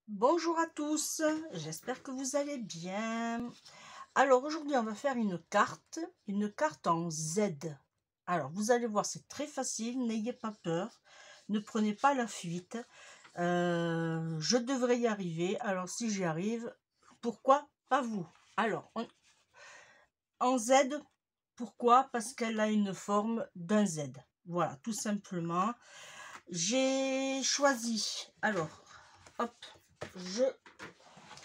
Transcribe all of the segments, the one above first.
Bonjour à tous, j'espère que vous allez bien. Alors aujourd'hui on va faire une carte en Z. Alors vous allez voir, c'est très facile, n'ayez pas peur, ne prenez pas la fuite. Je devrais y arriver, alors si j'y arrive, pourquoi pas vous? Alors en Z, pourquoi? Parce qu'elle a une forme d'un Z. Voilà, tout simplement. J'ai choisi, alors, hop, je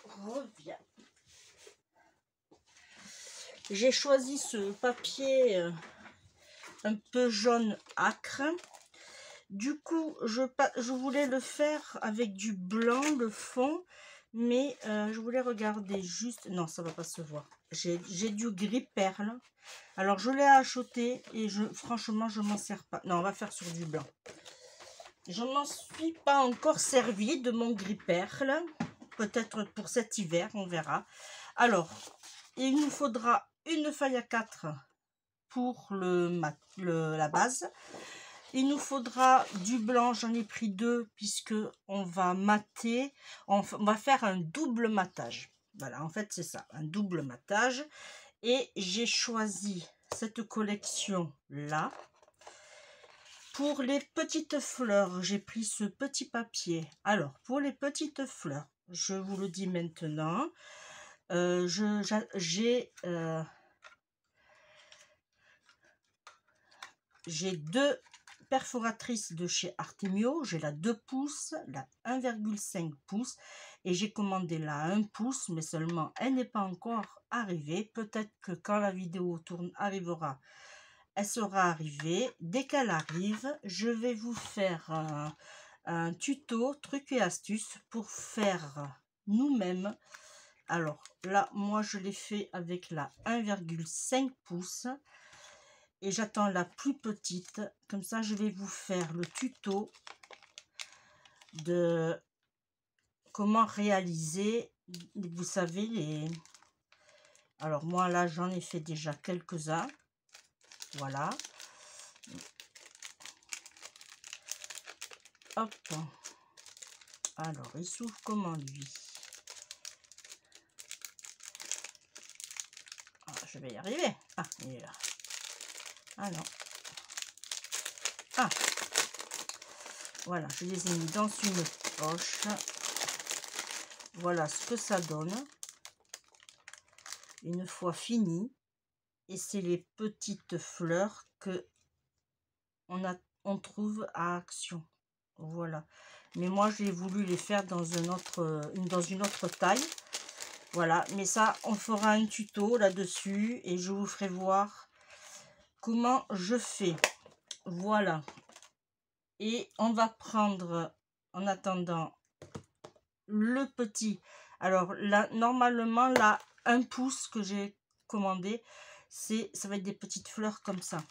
reviens. J'ai choisi ce papier un peu jaune âcre. Du coup, je voulais le faire avec du blanc, le fond, mais je voulais regarder juste... Non, ça va pas se voir. J'ai du gris perle. Alors, je l'ai acheté et franchement, je m'en sers pas. Non, on va faire sur du blanc. Je m'en suis pas encore servi de mon gris perle. Peut-être pour cet hiver, on verra. Alors, il nous faudra une feuille à 4 pour la base. Il nous faudra du blanc, j'en ai pris 2 puisque on va mater, on va faire un double matage. Voilà, en fait c'est ça, un double matage. Et j'ai choisi cette collection là. Pour les petites fleurs, j'ai pris ce petit papier. Alors, pour les petites fleurs, je vous le dis maintenant, j'ai 2 perforatrices de chez Artemio. J'ai la 2 pouces, la 1,5 pouces et j'ai commandé la 1 pouce, mais seulement elle n'est pas encore arrivée. Peut-être que quand la vidéo arrivera, elle sera arrivée. Dès qu'elle arrive, je vais vous faire un tuto, trucs et astuces pour faire nous-mêmes. Alors là, moi je l'ai fait avec la 1,5 pouces. Et j'attends la plus petite, comme ça je vais vous faire le tuto de comment réaliser, vous savez, alors moi là j'en ai fait déjà quelques-uns, voilà, hop, alors il s'ouvre comment lui? Ah, je vais y arriver, ah il est là, ah non, ah, voilà, je les ai mis dans une poche. Voilà ce que ça donne une fois fini. Et c'est les petites fleurs que on trouve à Action. Voilà. Mais moi, j'ai voulu les faire dans une autre taille. Voilà. Mais ça, on fera un tuto là-dessus et je vous ferai voir comment je fais. Voilà. Et on va prendre, en attendant, le petit. Alors là, normalement, là, 1 pouce que j'ai commandé, ça va être des petites fleurs comme ça,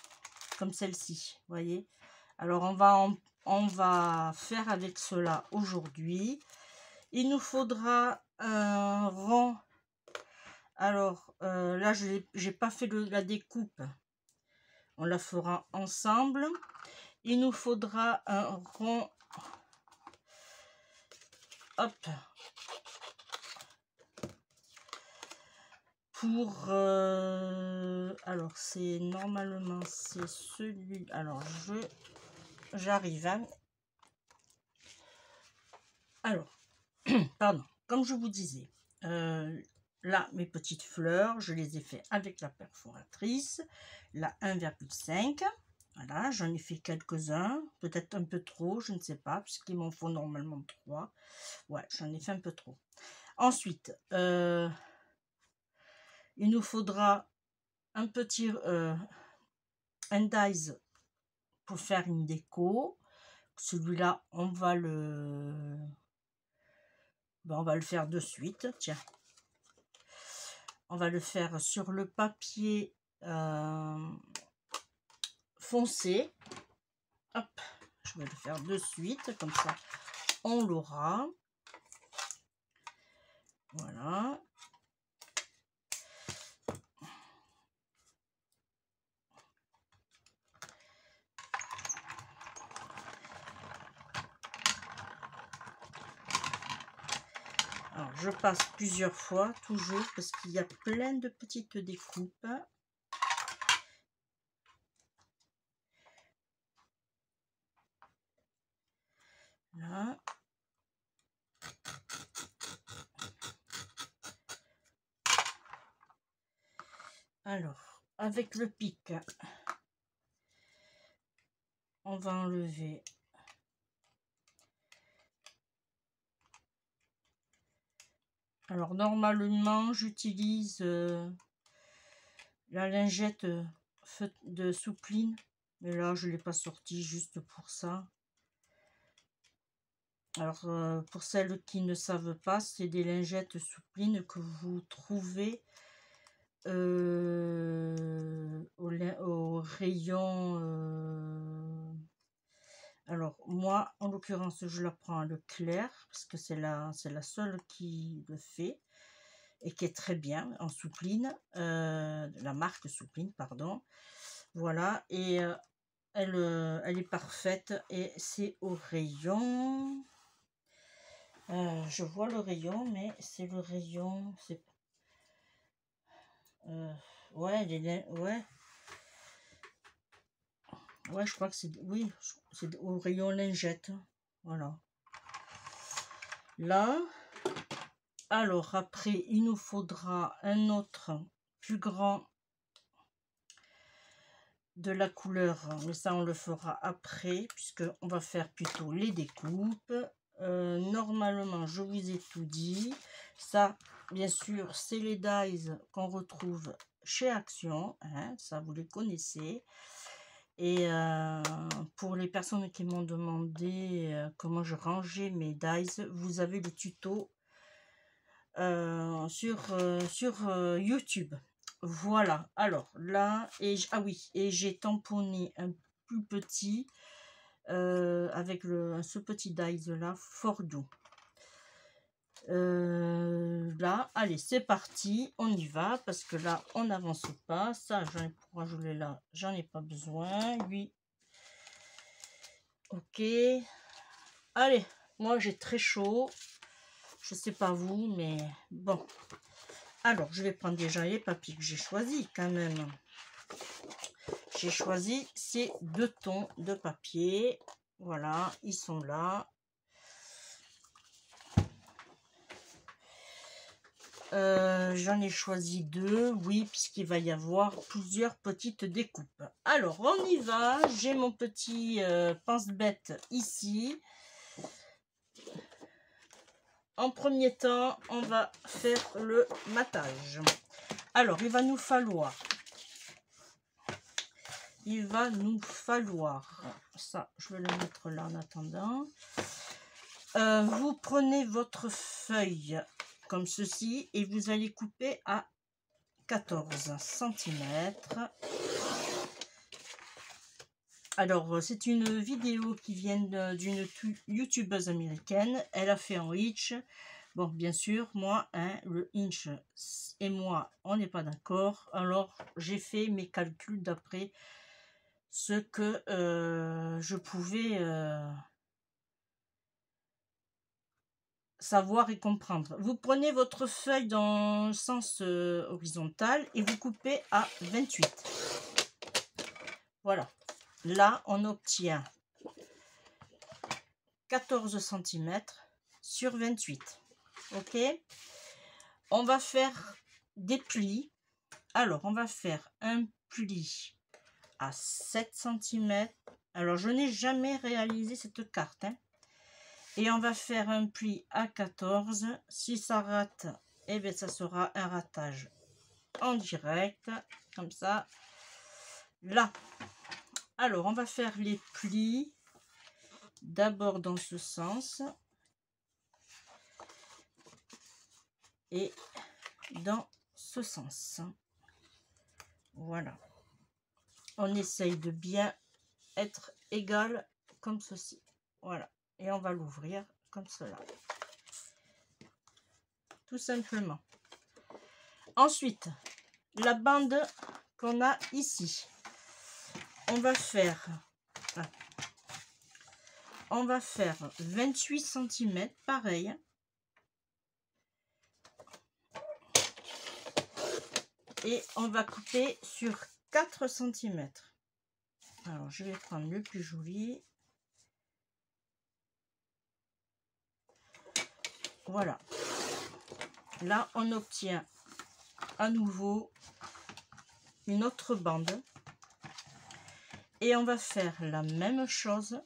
comme celle-ci, voyez. Alors on va faire avec cela aujourd'hui. Il nous faudra un rond. Alors là, j'ai pas fait la découpe, on la fera ensemble. Il nous faudra un rond, hop, pour alors c'est normalement c'est celui, alors j'arrive hein. Alors pardon, comme je vous disais, là mes petites fleurs je les ai fait avec la perforatrice, la 1,5. Voilà, j'en ai fait quelques-uns, peut-être un peu trop, je ne sais pas, puisqu'ils m'en font normalement 3. Ouais, j'en ai fait un peu trop. Ensuite il nous faudra un petit dies pour faire une déco. Celui-là, on va le faire de suite. Tiens, on va le faire sur le papier foncé. Hop, je vais le faire de suite, comme ça, on l'aura. Voilà. Alors, je passe plusieurs fois, toujours, parce qu'il y a plein de petites découpes. Là. Alors, avec le pic, on va enlever alors normalement j'utilise la lingette de soupline, mais là je l'ai pas sortie juste pour ça. Alors pour celles qui ne savent pas, c'est des lingettes souplines que vous trouvez au rayon. Alors moi en l'occurrence je la prends à Leclerc parce que c'est la seule qui le fait et qui est très bien en soupline, la marque Soupline pardon. Voilà, et elle est parfaite et c'est au rayon, je vois le rayon mais c'est le rayon, c'est ouais, ouais, je crois que c'est, oui, c'est au rayon lingette. Voilà. Là, alors après, il nous faudra un autre plus grand de la couleur, mais ça on le fera après, puisque on va faire plutôt les découpes. Normalement, je vous ai tout dit. Ça, bien sûr, c'est les dies qu'on retrouve chez Action, hein, ça vous les connaissez. Et pour les personnes qui m'ont demandé comment je rangeais mes dies, vous avez le tuto sur YouTube. Voilà, alors là, ah oui, et j'ai tamponné un plus petit avec ce petit dies là, fort doux. Là, allez, c'est parti, on y va, parce que là, on n'avance pas. Ça, pourquoi je l'ai là, j'en ai pas besoin. Lui, ok. Allez, moi j'ai très chaud. Je sais pas vous, mais bon. Alors, je vais prendre déjà les papiers que j'ai choisis quand même. J'ai choisi ces 2 tons de papier. Voilà, ils sont là. J'en ai choisi 2, oui, puisqu'il va y avoir plusieurs petites découpes. Alors, on y va. J'ai mon petit pense-bête ici. En premier temps, on va faire le matage. Alors, il va nous falloir ça, je vais le mettre là en attendant. Vous prenez votre feuille comme ceci et vous allez couper à 14 cm. Alors, c'est une vidéo qui vient d'une youtubeuse américaine. Elle a fait en inch. Bon, bien sûr, moi, hein, le inch et moi, on n'est pas d'accord. Alors, j'ai fait mes calculs d'après ce que je pouvais savoir et comprendre. Vous prenez votre feuille dans le sens horizontal et vous coupez à 28. Voilà. Là, on obtient 14 cm sur 28. Ok. On va faire des plis. Alors, on va faire un pli à 7 cm. Alors, je n'ai jamais réalisé cette carte, hein. Et on va faire un pli à 14. Si ça rate, eh bien, ça sera un ratage en direct, comme ça. Là. Alors, on va faire les plis d'abord dans ce sens et dans ce sens. Voilà. On essaye de bien être égal comme ceci. Voilà. Et on va l'ouvrir comme cela. Tout simplement. Ensuite, la bande qu'on a ici. On va faire 28 cm, pareil. et on va couper sur 4 cm. Alors je vais prendre le plus joli. Voilà, là on obtient à nouveau une autre bande et on va faire la même chose.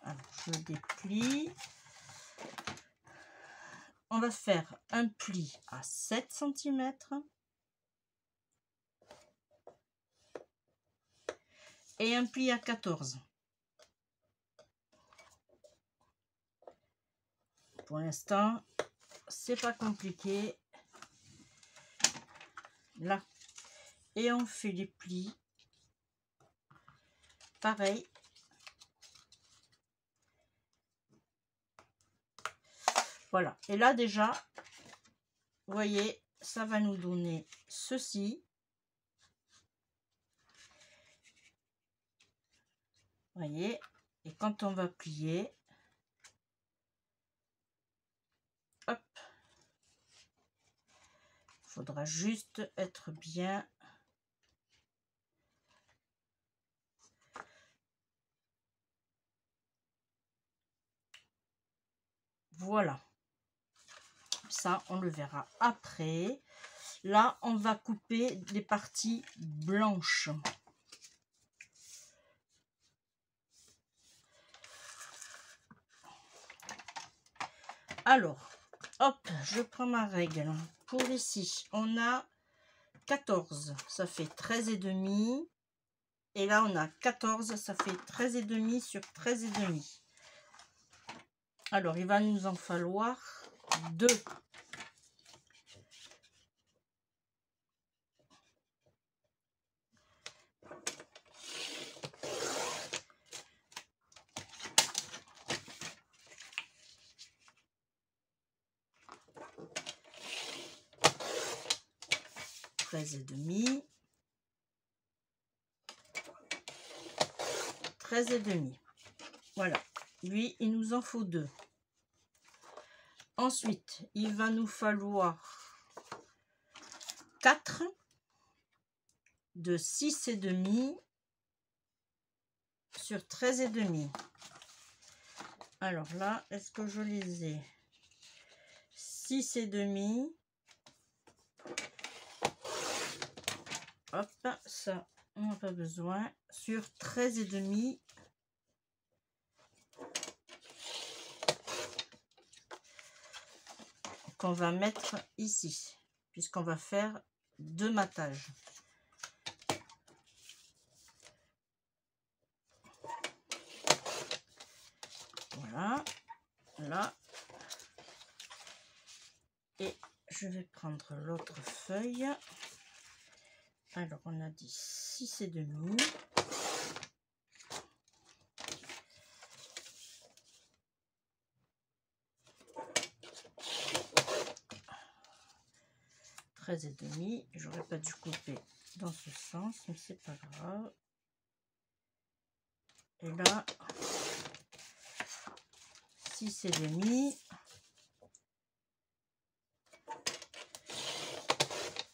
Alors je déplie, on va faire un pli à 7 cm et un pli à 14. Pour l'instant c'est pas compliqué. Là, et on fait les plis pareil. Voilà, et là déjà vous voyez, ça va nous donner ceci. Voyez, et quand on va plier, hop, il faudra juste être bien. Voilà, ça on le verra après. Là on va couper les parties blanches. Alors hop, je prends ma règle. Pour ici on a 14, ça fait 13 et demi, et là on a 14, ça fait 13 et demi sur 13 et demi. Alors il va nous en falloir 2. Et demi, 13 et demi. Voilà, lui il nous en faut 2. Ensuite il va nous falloir 4 de 6 et demi sur 13 et demi. Alors là, est-ce que je les ai? 6 et demi. Hop, ça on n'a pas besoin. Sur 13 et demi. Qu'on va mettre ici, puisqu'on va faire 2 mattages. Voilà, là. Et je vais prendre l'autre feuille. Alors on a dit 6 et demi. Et demi, j'aurais pas dû couper dans ce sens, mais c'est pas grave. Et là 6 et demi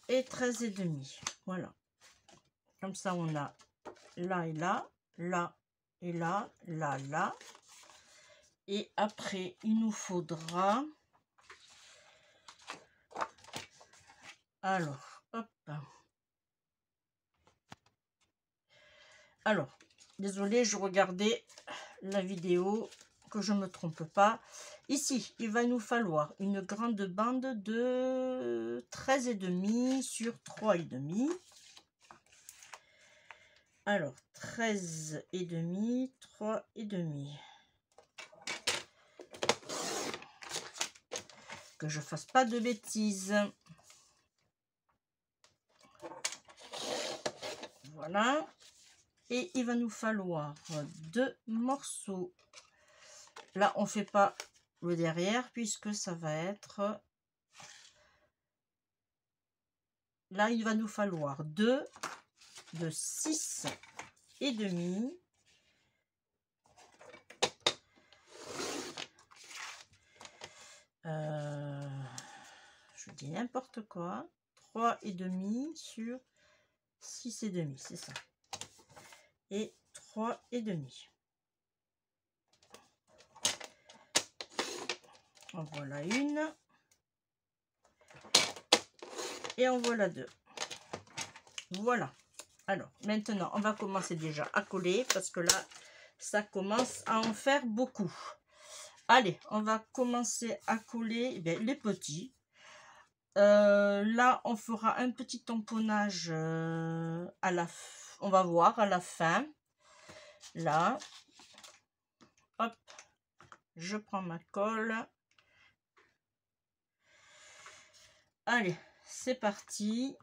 et 13 et demi. Voilà, comme ça on a là et là, là et là, là, là, et après il nous faudra, alors hop, alors désolé, je regardais la vidéo, que je me trompe pas. Ici il va nous falloir une grande bande de 13 et demi sur 3 et demi. Alors 13 et demi, 3 et demi, que je fasse pas de bêtises. Voilà, et il va nous falloir 2 morceaux. Là on fait pas le derrière puisque ça va être, là il va nous falloir 2 de 6 et demi, je dis n'importe quoi, 3,5 sur 6,5, c'est ça. Et 3,5. En voilà une. Et en voilà deux. Voilà. Alors, maintenant, on va commencer déjà à coller parce que là, ça commence à en faire beaucoup. Allez, on va commencer à coller les petits. Là, on fera un petit tamponnage à la fin. On va voir à la fin. Là. Hop. Je prends ma colle. Allez, c'est parti.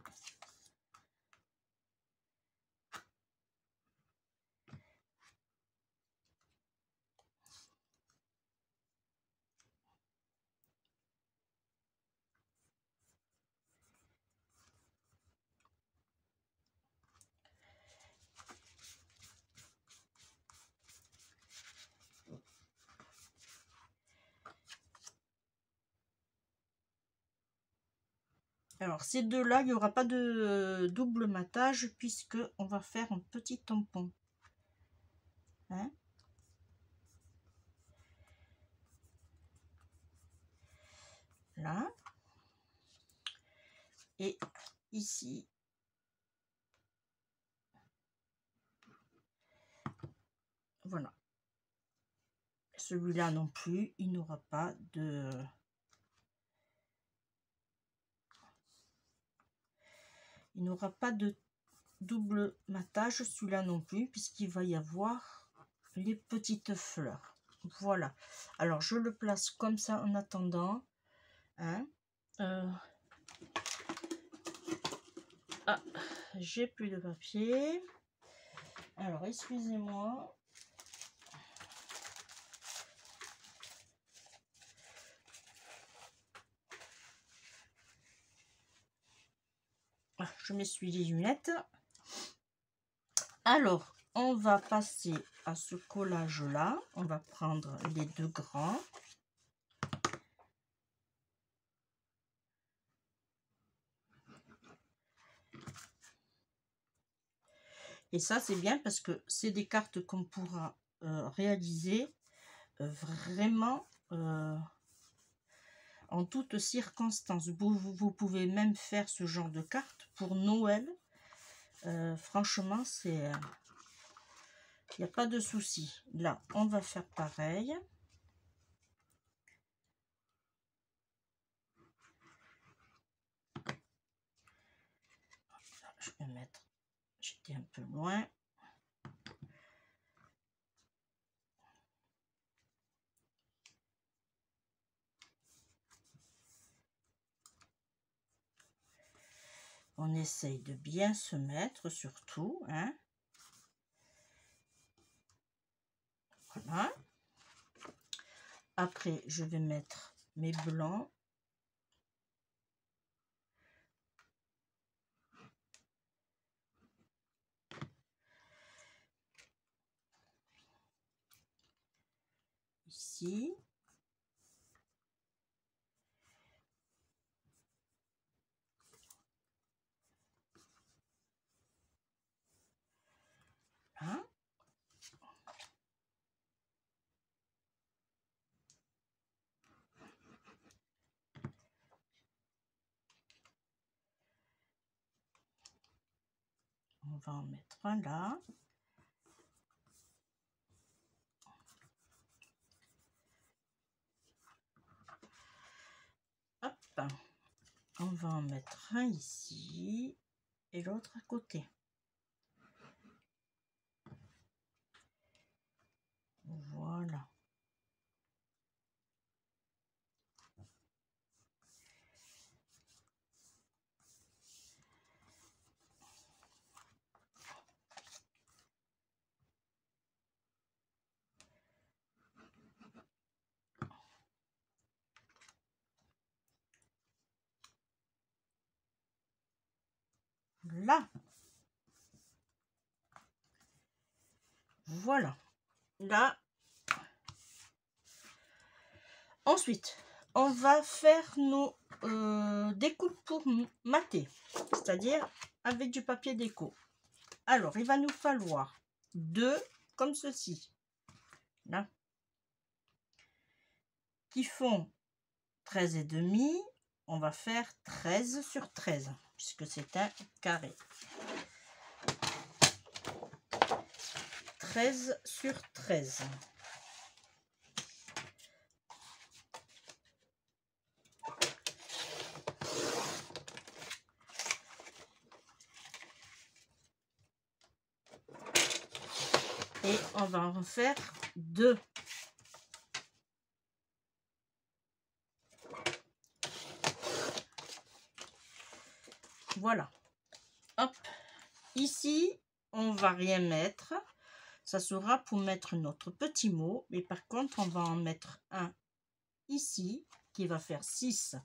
Alors, ces deux-là, il n'y aura pas de double matage puisque on va faire un petit tampon. Hein? Là. Et ici. Voilà. Celui-là non plus, il n'aura pas de... Il n'aura pas de double matage, celui-là non plus, puisqu'il va y avoir les petites fleurs. Voilà. Alors, je le place comme ça en attendant. Hein. Ah, j'ai plus de papier. Alors, excusez-moi. Je m'essuie les lunettes. Alors, on va passer à ce collage là. On va prendre les deux grands. Et ça, c'est bien parce que c'est des cartes qu'on pourra réaliser vraiment en toutes circonstances. Vous pouvez même faire ce genre de cartes pour Noël. Franchement, c'est... Il n'y a pas de souci. Là, on va faire pareil. Je vais mettre... J'étais un peu loin. On essaye de bien se mettre surtout. Hein. Voilà. Après, je vais mettre mes blancs. Ici. Hein. On va en mettre un là. Hop. On va en mettre un ici et l'autre à côté. Voilà. Là. Voilà. Là. Ensuite, on va faire nos découpes pour mater, c'est-à-dire avec du papier déco. Alors, il va nous falloir 2 comme ceci, là, qui font 13,5. On va faire 13 sur 13, puisque c'est un carré. 13 sur 13. Et on va en faire 2. Voilà. Hop. Ici, on va rien mettre. Ça sera pour mettre notre petit mot. Mais par contre, on va en mettre un ici qui va faire 6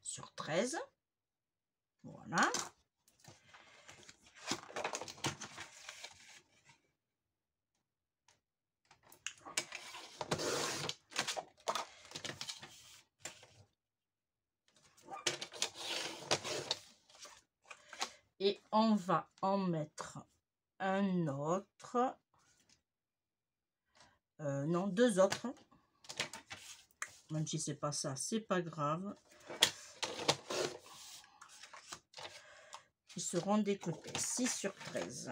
sur 13. Voilà. Et on va en mettre un autre. Non, 2 autres. Même si c'est pas ça, c'est pas grave. Ils seront découpés 6 sur 13.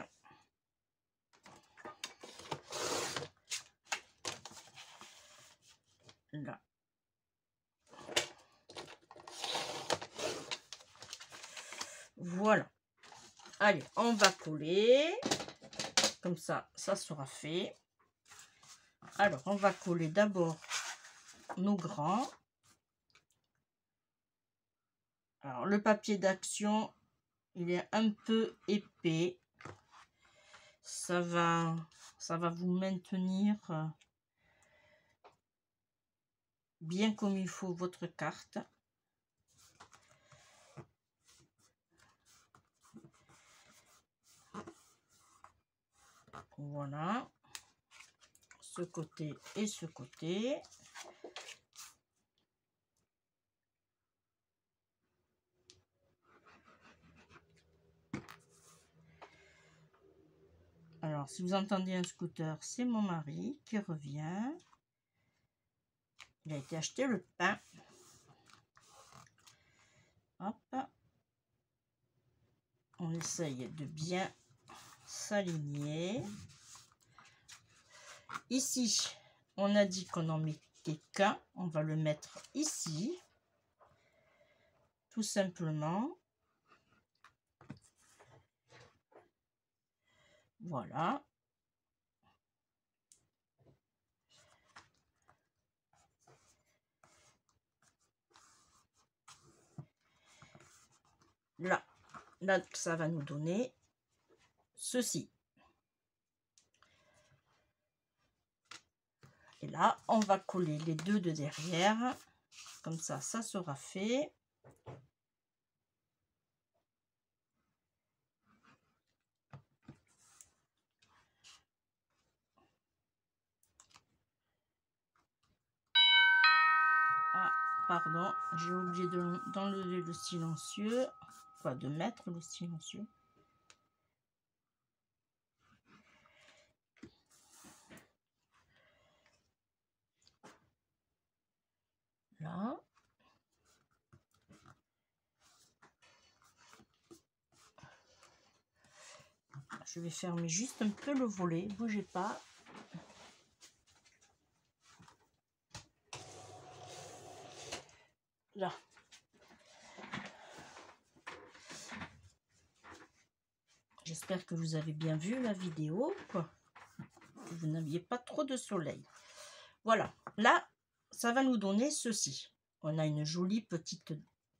Là. Voilà. Allez, on va coller. Comme ça, ça sera fait. Alors, on va coller d'abord nos grands. Alors, le papier d'action, il est un peu épais. Ça va vous maintenir bien comme il faut votre carte. Voilà. Ce côté et ce côté. Alors, si vous entendez un scooter, c'est mon mari qui revient. Il a été acheter le pain. Hop. On essaye de bien s'aligner. Ici, on a dit qu'on en mettait qu'un. On va le mettre ici. Tout simplement. Voilà. Là, ça va nous donner ceci. Et là, on va coller les 2 de derrière. Comme ça, ça sera fait. Ah, pardon, j'ai oublié d'enlever le silencieux. Enfin, de mettre le silencieux. Là. Je vais fermer juste un peu le volet, bougez pas. Là. J'espère que vous avez bien vu la vidéo, quoi. Que vous n'aviez pas trop de soleil. Voilà. Là, ça va nous donner ceci. On a une jolie petite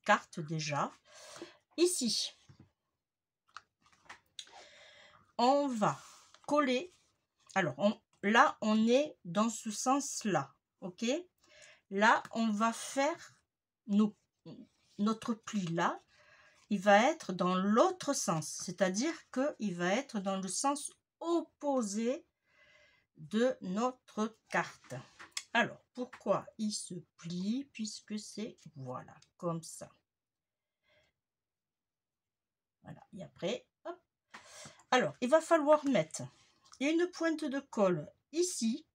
carte déjà. Ici, on va coller. Alors, là, on est dans ce sens-là. OK? Là, on va faire notre pli là. Il va être dans l'autre sens. C'est-à-dire qu'il va être dans le sens opposé de notre carte. Alors, pourquoi il se plie? Puisque c'est, voilà, comme ça. Voilà, et après, hop. Alors, il va falloir mettre une pointe de colle ici.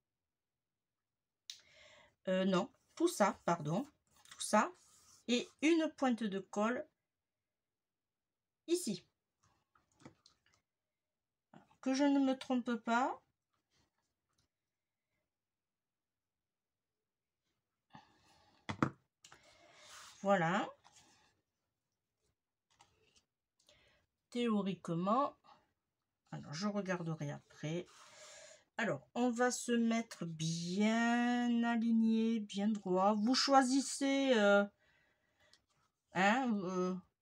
Non, tout ça, pardon. Tout ça. Et une pointe de colle ici. Que je ne me trompe pas. Voilà. Théoriquement, alors je regarderai après. Alors, on va se mettre bien aligné, bien droit. Vous choisissez,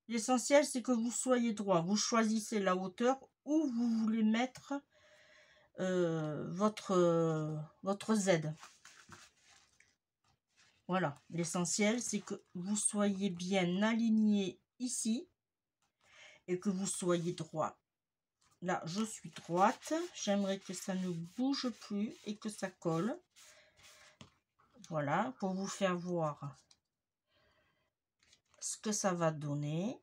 l'essentiel c'est que vous soyez droit. Vous choisissez la hauteur où vous voulez mettre votre Z. Voilà, l'essentiel c'est que vous soyez bien aligné ici et que vous soyez droit. Là, je suis droite. J'aimerais que ça ne bouge plus et que ça colle. Voilà, pour vous faire voir ce que ça va donner.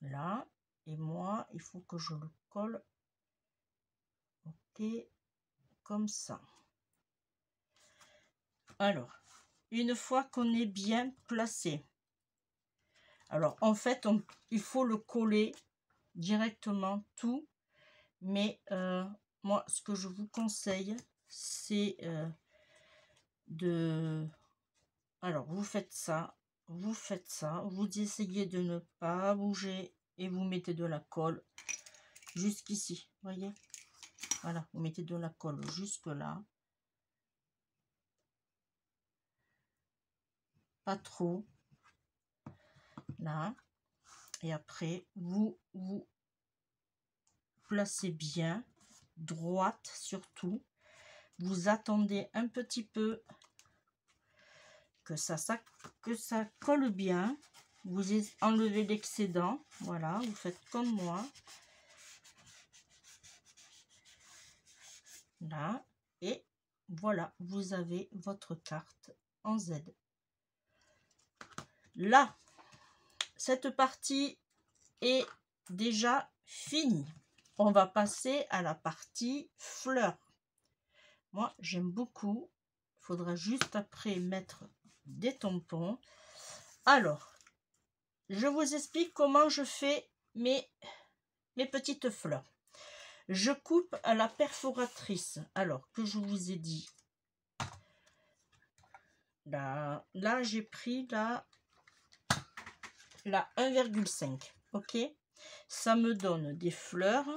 Là, et moi, il faut que je le colle. Ok, comme ça. Alors, une fois qu'on est bien placé, alors en fait, il faut le coller directement tout, mais moi, ce que je vous conseille, c'est alors, vous faites ça, vous essayez de ne pas bouger et vous mettez de la colle jusqu'ici, voyez? Voilà, vous mettez de la colle jusque là. Pas trop. Là. Et après, vous placez bien, droite surtout. Vous attendez un petit peu que ça colle bien. Vous enlevez l'excédent. Voilà, vous faites comme moi. Là. Et voilà, vous avez votre carte en Z. Là, cette partie est déjà finie. On va passer à la partie fleurs. Moi, j'aime beaucoup. Il faudra juste après mettre des tampons. Alors, je vous explique comment je fais mes petites fleurs. Je coupe à la perforatrice. Alors, que je vous ai dit. Là j'ai pris la 1,5. Ok, ça me donne des fleurs.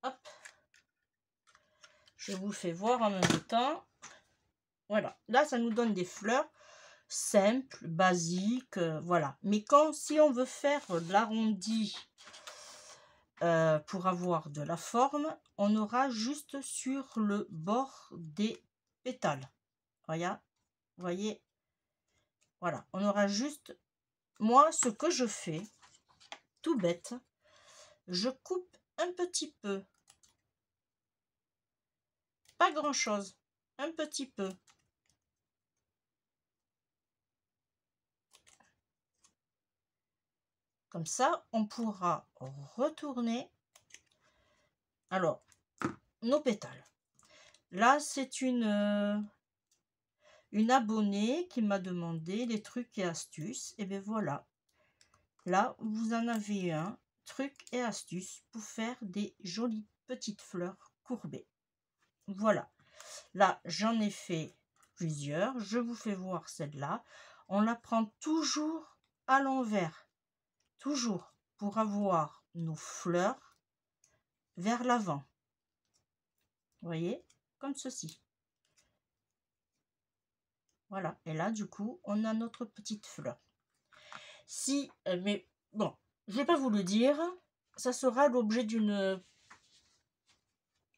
Hop, je vous fais voir en même temps. Voilà, là ça nous donne des fleurs simples, basiques, voilà. Mais si on veut faire de l'arrondi pour avoir de la forme, on aura juste sur le bord des pétales. Voyez, voilà, on aura juste, moi ce que je fais, tout bête, je coupe un petit peu, pas grand chose, un petit peu. Comme ça, on pourra retourner alors nos pétales. Là, c'est une abonnée qui m'a demandé des trucs et astuces. Et bien voilà. Là, vous en avez un truc et astuces pour faire des jolies petites fleurs courbées. Voilà. Là, j'en ai fait plusieurs. Je vous fais voir celle-là. On la prend toujours à l'envers. Toujours pour avoir nos fleurs vers l'avant. Vous voyez, comme ceci. Voilà, et là du coup on a notre petite fleur. Si, mais bon, je vais pas vous le dire, ça sera l'objet d'une,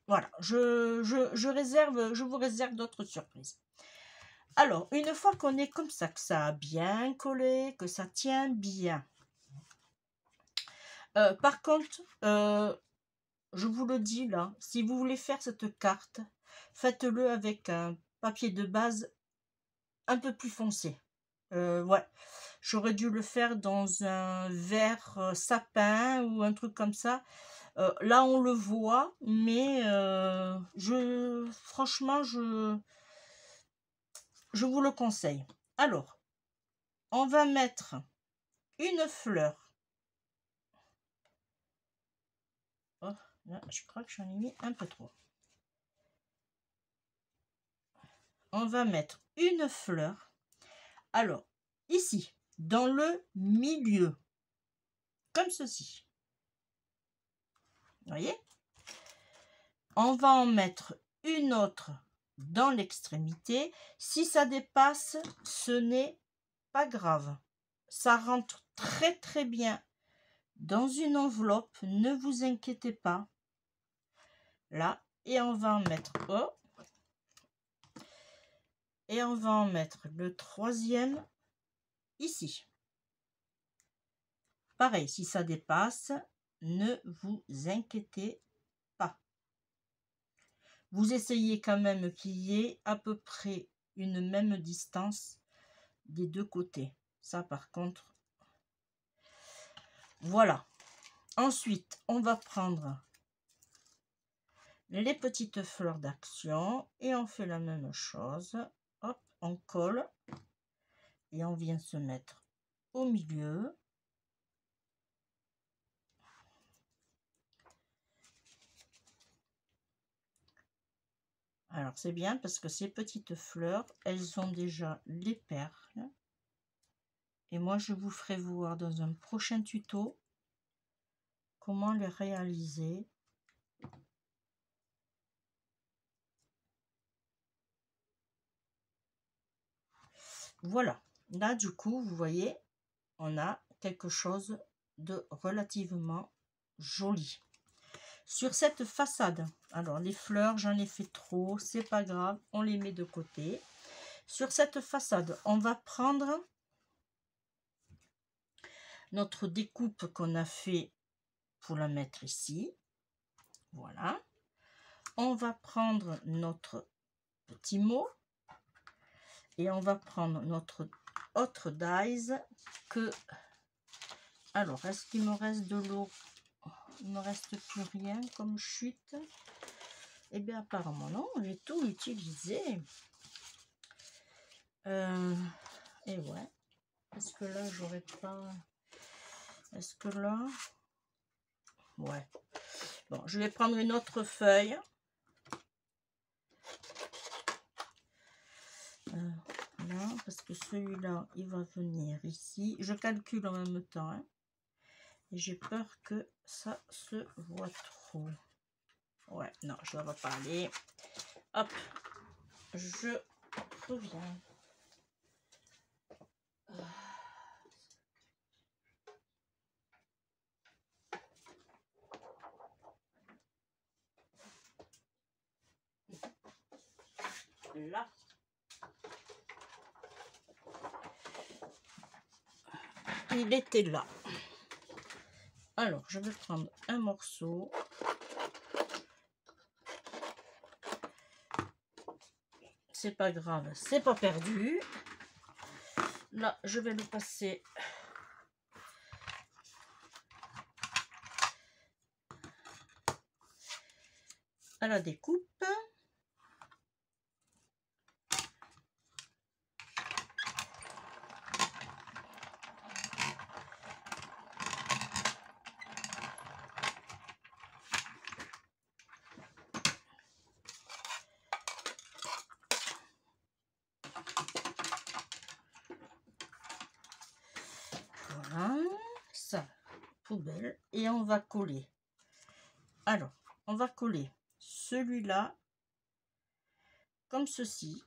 voilà, je vous réserve d'autres surprises. Alors, une fois qu'on est comme ça, que ça a bien collé, que ça tient bien, Par contre, je vous le dis là, si vous voulez faire cette carte, faites-le avec un papier de base un peu plus foncé. Ouais, j'aurais dû le faire dans un vert sapin ou un truc comme ça. Là, on le voit, mais franchement, je vous le conseille. Alors, on va mettre une fleur. Oh, là, je crois que j'en ai mis un peu trop. On va mettre une fleur. Alors, ici, dans le milieu, comme ceci. Vous voyez? On va en mettre une autre dans l'extrémité. Si ça dépasse, ce n'est pas grave. Ça rentre très très bien dans une enveloppe. Ne vous inquiétez pas. Là, et on va en mettre... Oh, et on va en mettre le troisième ici. Pareil, si ça dépasse, ne vous inquiétez pas. Vous essayez quand même qu'il y ait à peu près une même distance des deux côtés. Ça, par contre, voilà. Ensuite, on va prendre les petites fleurs d'action et on fait la même chose. Hop, on colle et on vient se mettre au milieu. Alors, c'est bien parce que ces petites fleurs, elles ont déjà les perles. Et moi, je vous ferai voir dans un prochain tuto comment les réaliser. Voilà. Là, du coup, vous voyez, on a quelque chose de relativement joli. Sur cette façade, alors les fleurs, j'en ai fait trop, c'est pas grave, on les met de côté. Sur cette façade, on va prendre notre découpe qu'on a fait pour la mettre ici. Voilà. On va prendre notre petit mot et on va prendre notre autre dies que... Alors, est-ce qu'il me reste de l'eau? Il ne me reste plus rien comme chute. Eh bien, apparemment, non, j'ai tout utilisé. Et ouais. Est-ce que là, j'aurais pas... Est-ce que là... Ouais. Bon, je vais prendre une autre feuille. Là, parce que celui-là, il va venir ici. Je calcule en même temps. Hein, et j'ai peur que ça se voit trop. Ouais, non, je ne vais pas aller. Hop, je reviens. Là. Il était là. Alors, je vais prendre un morceau. C'est pas grave, c'est pas perdu. Là, je vais le passer à la découpe. Voilà, ça, poubelle. Et on va coller. Alors, on va coller celui-là comme ceci.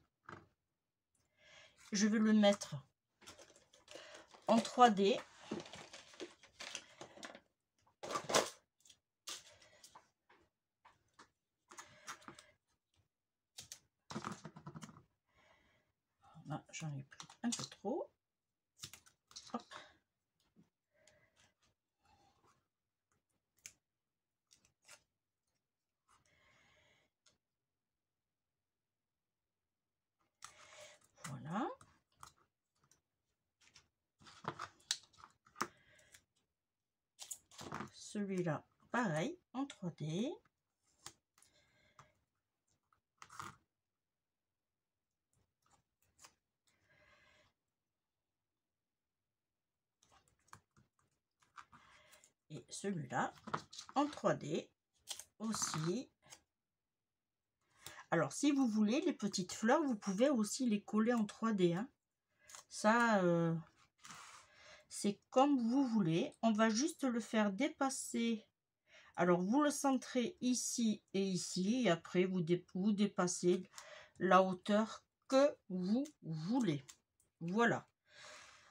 Je vais le mettre en 3D. Ah, j'en ai pris un peu trop. Hop. celui-là, pareil, en 3D. Et celui-là, en 3D aussi. Alors, si vous voulez, les petites fleurs, vous pouvez aussi les coller en 3D. Hein. Ça, c'est comme vous voulez. On va juste le faire dépasser. Alors, vous le centrez ici et ici. Et après, vous dépassez la hauteur que vous voulez. Voilà.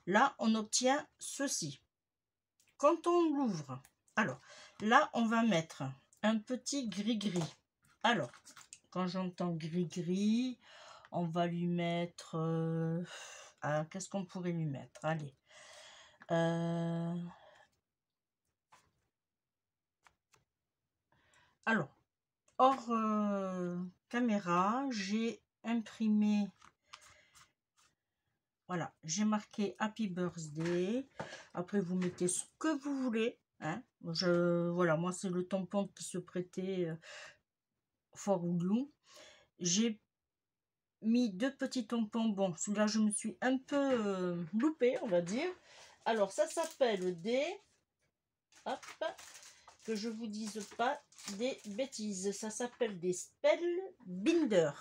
Là, on obtient ceci. Quand on l'ouvre, alors, là, on va mettre un petit gris-gris. Alors, quand j'entends gris-gris, on va lui mettre... qu'est-ce qu'on pourrait lui mettre? Allez. Alors, hors caméra, j'ai imprimé... Voilà, j'ai marqué Happy Birthday. Après, vous mettez ce que vous voulez. Hein. Voilà, moi, c'est le tampon qui se prêtait fort ou loup. J'ai mis 2 petits tampons. Bon, celui-là, je me suis un peu loupée, on va dire. Alors, ça s'appelle des... Hop, que je vous dise pas des bêtises. Ça s'appelle des Spellbinder.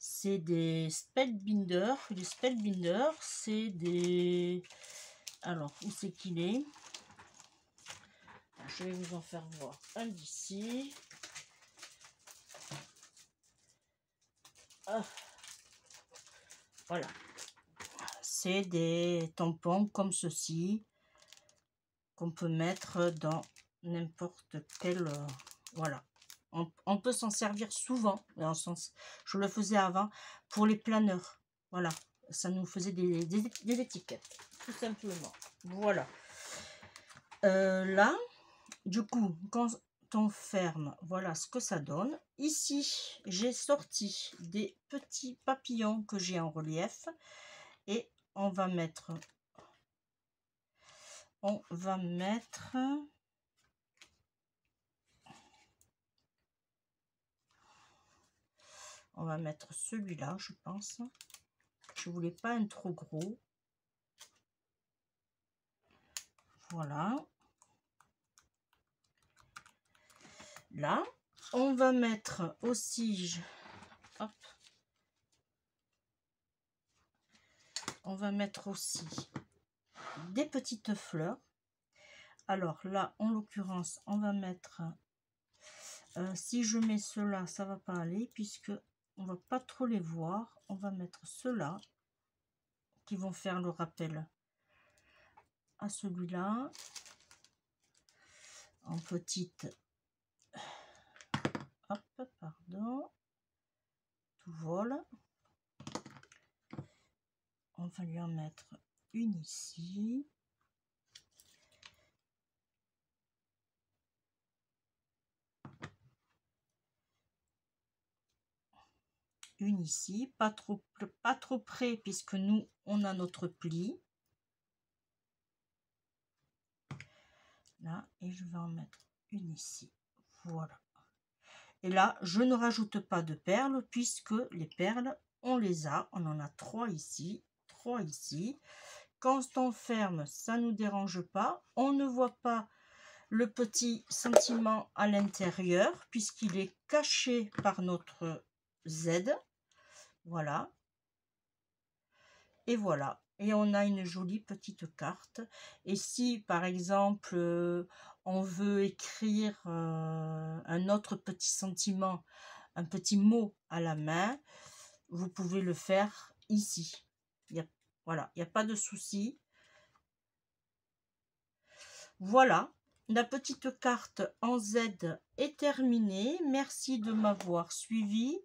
C'est des Spellbinder. Les Spellbinder, c'est des... Alors, où c'est qu'il est? Je vais vous en faire voir un d'ici. Ah. Voilà. C'est des tampons comme ceci qu'on peut mettre dans n'importe quel... voilà. On peut s'en servir souvent. Dans le sens, je le faisais avant pour les planeurs. Voilà. Ça nous faisait des étiquettes. Tout simplement. Voilà. Là, du coup, quand on ferme, voilà ce que ça donne. Ici, j'ai sorti des petits papillons que j'ai en relief. Et on va mettre... On va mettre celui-là, je pense. Je voulais pas un trop gros. Voilà. Là, on va mettre aussi... Hop. On va mettre aussi des petites fleurs. Alors là, en l'occurrence, on va mettre... si je mets cela, ça va pas aller puisque on va pas trop les voir. On va mettre ceux-là qui vont faire le rappel à celui-là en petite... Hop, pardon. Tout vole. On va lui en mettre une ici. Une ici, pas trop près puisque nous on a notre pli là, et je vais en mettre une ici. Voilà. Et là, je ne rajoute pas de perles puisque les perles, on les a. On en a 3 ici, 3 ici. Quand on ferme, ça ne nous dérange pas. On ne voit pas le petit sentiment à l'intérieur puisqu'il est caché par notre Z. Voilà. Et voilà. Et on a une jolie petite carte. Et si, par exemple, on veut écrire un autre petit sentiment, un petit mot à la main, vous pouvez le faire ici. Voilà, il n'y a pas de souci. Voilà, la petite carte en Z est terminée. Merci de m'avoir suivi.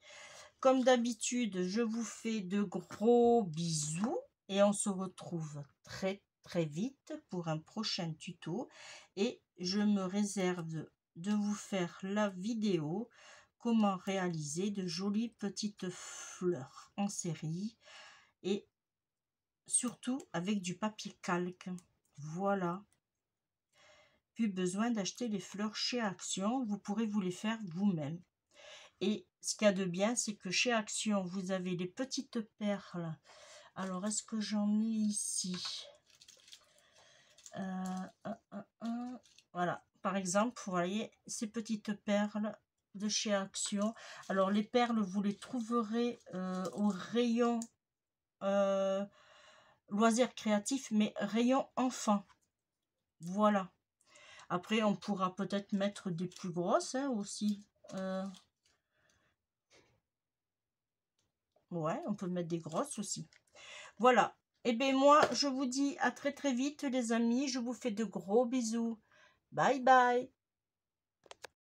Comme d'habitude, je vous fais de gros bisous et on se retrouve très très vite pour un prochain tuto. Et je me réserve de vous faire la vidéo comment réaliser de jolies petites fleurs en série et surtout avec du papier calque. Voilà. plus besoin d'acheter les fleurs chez Action, vous pourrez vous les faire vous-même. Et ce qu'il y a de bien, c'est que chez Action, vous avez les petites perles. Alors, est-ce que j'en ai ici? Voilà, par exemple, vous voyez ces petites perles de chez Action. Alors, les perles, vous les trouverez au rayon loisirs créatifs, mais rayon enfant. Voilà. Après, on pourra peut-être mettre des plus grosses aussi. Ouais, on peut mettre des grosses aussi. Voilà. Et bien moi, je vous dis à très très vite les amis. Je vous fais de gros bisous. Bye bye.